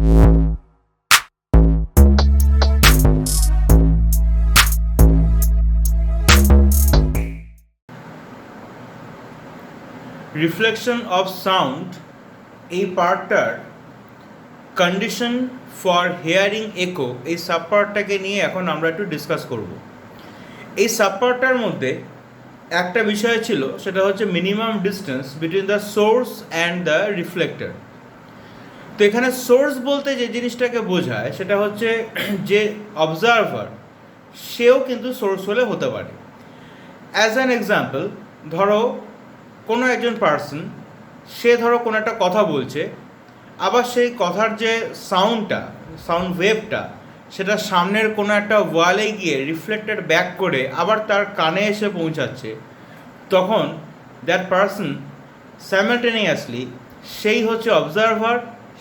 Reflection of sound এই পার্টটার condition for hearing একো এই সাবপার্টটাকে নিয়ে এখন আমরা একটু ডিসকাস করব। এই সাবপার্টটার মধ্যে একটা বিষয় ছিল, সেটা হচ্ছে minimum distance between the source and the reflector. তো এখানে সোর্স বলতে যে জিনিসটাকে বোঝায় সেটা হচ্ছে যে অবজারভার সেও কিন্তু সোর্স হলে হতে পারে। অ্যাজ অ্যান এক্সাম্পল, ধরো কোনো একজন পার্সন, সে ধরো কোনো একটা কথা বলছে, আবার সেই কথার যে সাউন্ড ওয়েভটা সেটা সামনের কোনো একটা ওয়ালে গিয়ে রিফ্লেক্টেড ব্যাক করে আবার তার কানে এসে পৌঁছাচ্ছে, তখন দ্যাট পার্সন সাইমালটেনিয়াসলি সেই হচ্ছে অবজারভার,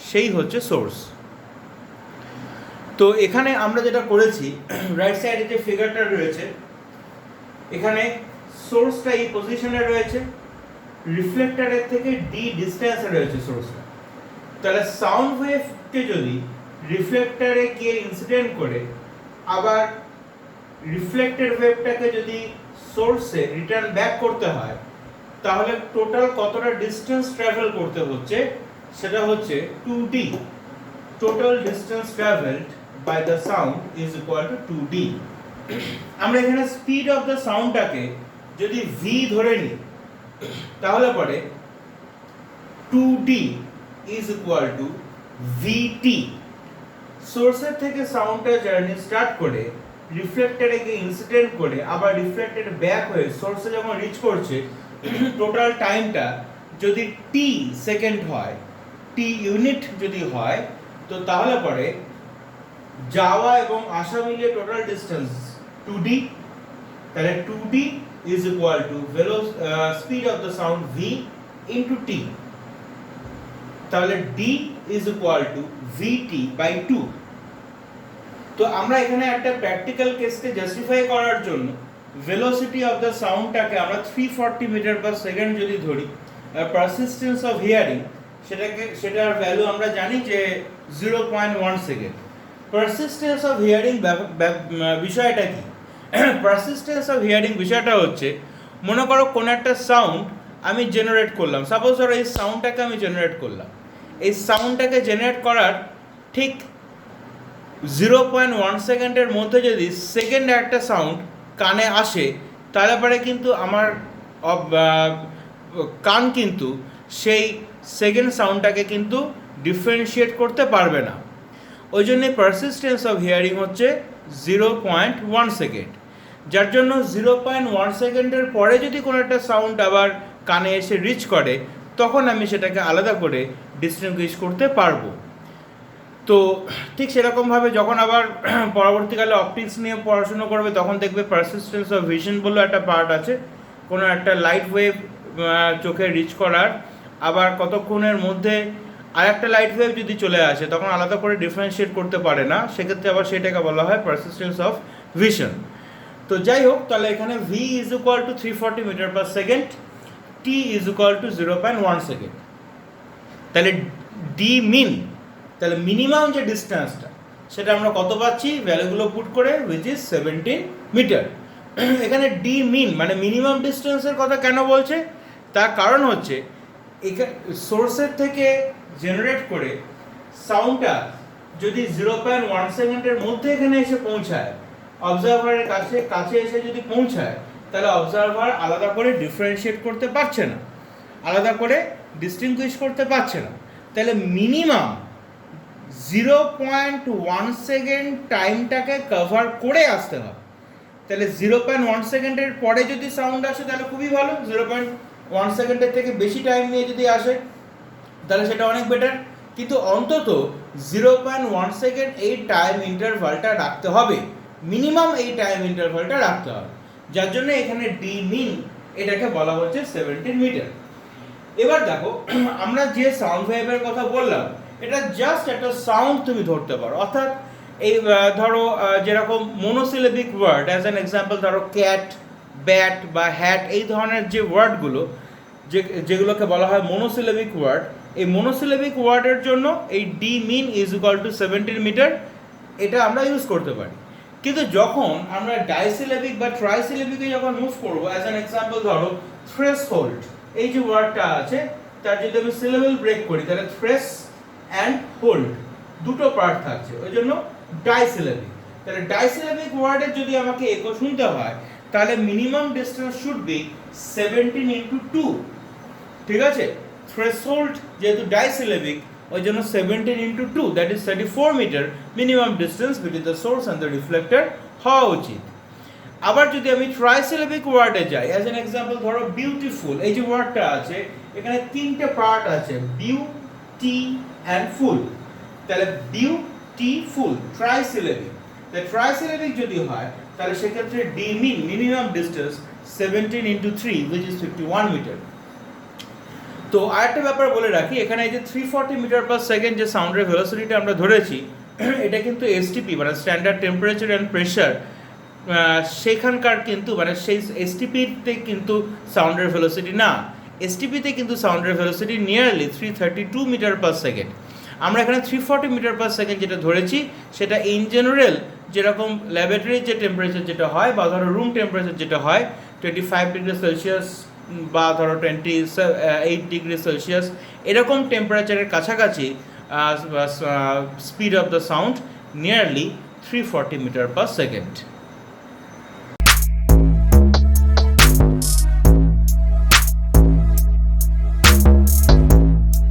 সেই হচ্ছে সোর্স। তো এখানে আমরা যেটা করেছি, রাইট সাইডে যে ফিগারটা রয়েছে এখানে সোর্সটা এই পজিশনে রয়েছে, রিফ্লেক্টরের থেকে ডি ডিস্টেন্সে রয়েছে সোর্সটা। তাহলে সাউন্ড ওয়েভকে যদি রিফ্লেক্টরে গিয়ে ইনসিডেন্ট করে আবার রিফ্লেক্টেড ওয়েভটাকে যদি সোর্সে রিটার্ন ব্যাক করতে হয়, তাহলে টোটাল কতটা ডিস্টেন্স ট্রাভেল করতে হচ্ছে, সেটা হচ্ছে 2d। Total distance travelled by the sound is equal to 2d। আমরা এখানে স্পিড অফ দ্য সাউন্ডটাকে যদি v ধরে নিই, তাহলে পরে 2d is equal two vt। সোর্সের থেকে সাউন্ডটা জার্নি স্টার্ট করে রিফ্লেক্টরে গিয়ে ইনসিডেন্ট করে আবার রিফ্লেক্টেড ব্যাক হয়ে সোর্সে যখন রিচ করছে, টোটাল টাইমটা যদি t সেকেন্ড হয়, t ইউনিট যদি হয়, তো তাহলে পরে যাওয়া এবং আসা মিলিয়ে টোটাল ডিস্টেন্স 2d। তাহলে 2d is equal to speed of the sound v into t। তাহলে d is equal to vt by 2। তো আমরা এখানে একটা প্র্যাকটিক্যাল কেসকে জাস্টিফাই করার জন্য ভেলোসিটি অফ দ্য সাউন্ডটাকে আমরা 340 মিটার পার সেকেন্ড যদি ধরি, পারসিস্টেন্স অফ হিয়ারিং সেটার ভ্যালু আমরা জানি যে 0.1 সেকেন্ড। পারসিস্টেন্স অফ হিয়ারিং বিষয়টা কি? পারসিস্টেন্স অফ হিয়ারিং বিষয়টা হচ্ছে, মনে করো কোনো একটা সাউন্ড আমি জেনারেট করলাম, সাপোজ ধরো এই সাউন্ডটাকে আমি জেনারেট করলাম, এই সাউন্ডটাকে জেনারেট করার ঠিক 0.1 সেকেন্ডের মধ্যে যদি সেকেন্ড একটা সাউন্ড কানে আসে, তাহলে পরে কিন্তু আমার কান কিন্তু সেই সেকেন্ড সাউন্ডটাকে কিন্তু ডিফারেন্সিয়েট করতে পারবে না। ওই জন্যে পারসিস্টেন্স অফ হিয়ারিং হচ্ছে 0.1 সেকেন্ড। যার জন্য 0.1 সেকেন্ডের পরে যদি কোনো একটা সাউন্ড আবার কানে এসে রিচ করে, তখন আমি সেটাকে আলাদা করে ডিস্টিংগুইশ করতে পারবো। তো ঠিক সেরকমভাবে যখন আবার পরবর্তীকালে অপটিক্স নিয়ে পড়াশুনো করবে, তখন দেখবে পারসিস্টেন্স অফ ভিশন বলেও একটা পার্ট আছে। কোনো একটা লাইট ওয়েভ চোখে রিচ করার আবার কতক্ষণের মধ্যে আর একটা লাইট ওয়েভ যদি চলে আসে, তখন আলাদা করে ডিফারেন্সিয়েট করতে পারে না, সেক্ষেত্রে আবার সেটাকে বলা হয় পারসিস্টেন্স অফ ভিশন। তো যাই হোক, তাহলে এখানে v is equal to 340 meter per second, t is equal to 0.1 second. তাহলে d মিন, তাহলে মিনিমাম যে ডিস্টেন্সটা সেটা আমরা কত পাচ্ছি, ভ্যালুগুলো পুট করে, উইচ ইজ 17 মিটার। এখানে d মিন মানে মিনিমাম ডিস্টেন্সের কথা কেন বলছে, তার কারণ হচ্ছে এখানে সোর্সের থেকে জেনারেট করে সাউন্ডটা যদি 0.1 সেকেন্ডের মধ্যে এখানে এসে পৌঁছায়, অবজারভারের কাছে এসে যদি পৌঁছায়, তাহলে অবজারভার আলাদা করে ডিফারেন্সিয়েট করতে পারছে না, আলাদা করে ডিস্টিংগুইশ করতে পারছে না। তাহলে মিনিমাম 0.1 সেকেন্ড টাইমটাকে কভার করে আসতে হবে। তাহলে 0.1 সেকেন্ডের পরে যদি সাউন্ড আসে তাহলে খুবই ভালো, 0.1 সেকেন্ডের থেকে বেশি টাইম নিয়ে যদি আসে তাহলে সেটা অনেক বেটার। কিন্তু অন্তত 0.1 সেকেন্ড এই টাইম ইন্টারভালটা রাখতে হবে, মিনিমাম এই টাইম ইন্টারভালটা রাখতে হবে, যার জন্য এখানে ডি মিন এটাকে বলা হচ্ছে 17 মিটার। এবার দেখো, আমরা যে সাউন্ড ওয়েভের কথা বললাম, এটা জাস্ট একটা সাউন্ড তুমি ধরতে পারো। অর্থাৎ এই ধরো যেরকম monosyllabic word, as an example ধরো ক্যাট, ব্যাট বা হ্যাট, এই ধরনের যে ওয়ার্ডগুলো যেগুলোকে বলা হয় মনোসিলেবিক ওয়ার্ড, এই মনোসিলেবিক ওয়ার্ডের জন্য এই D min is equal to 17 meter, এটা আমরা ইউজ করতে পারি। কিন্তু যখন আমরা ডাইসিলেবিক বা ট্রাইসিলেবিকে যখন মুভ করবো, অ্যাজ অ্যান এক্সাম্পল ধরো থ্রেশহোল্ড, এই যে ওয়ার্ডটা আছে তার যদি আমি সিলেবল ব্রেক করি তাহলে থ্রেশ অ্যান্ড হোল্ড দুটো পার্ট থাকছে, ওই জন্য ডাইসিলেবিক। তাহলে ডাইসিলেবিক ওয়ার্ডের যদি আমাকে একো শুনতে হয় তাহলে minimum distance should be 17 into 2, ঠিক আছে? থ্রেশহোল্ড যেহেতু ডাইসিলেবিক ওই জন্য 17 into 2 that is 34 meter minimum distance between the source and the reflector হওয়া উচিত। আবার যদি আমি ট্রাইসিলেবিক ওয়ার্ডে যাই, অ্যাজ অ্যান এক্সাম্পল ধরো বিউটিফুল, এই যে ওয়ার্ডটা আছে এখানে তিনটে পার্ট আছে, বিউটি অ্যান্ড ফুল, তাহলে বিউটিফুল ট্রাইসিলেবিক। তাহলে ট্রাইসিলেবিক যদি হয় তাহলে সেক্ষেত্রে D min minimum distance 17 into 3 which is 51 meter. তো আরেকটা ব্যাপার বলে রাখি, এখানে এই যে 340 মিটার পার সেকেন্ড যে সাউন্ডের ভেলোসিটিটা আমরা ধরেছি এটা কিন্তু এসটিপি মানে স্ট্যান্ডার্ড টেম্পারেচার অ্যান্ড প্রেশার, সেখানকার কিন্তু মানে সেই এসটিপিতে কিন্তু সাউন্ডের ভেলোসিটি না, এসটিপিতে কিন্তু সাউন্ডের velocity nearly 332 meter per second. আমরা এখানে 340 মিটার পার সেকেন্ড যেটা ধরেছি সেটা ইন জেনারেল যেরকম ল্যাবরেটরির যে টেম্পারেচার যেটা হয় বা ধরো রুম টেম্পারেচার যেটা হয় 25 ডিগ্রি সেলসিয়াস বা ধরো 28 ডিগ্রি সেলসিয়াস এরকম টেম্পারেচারের কাছাকাছি speed of the sound nearly 340 meter per second.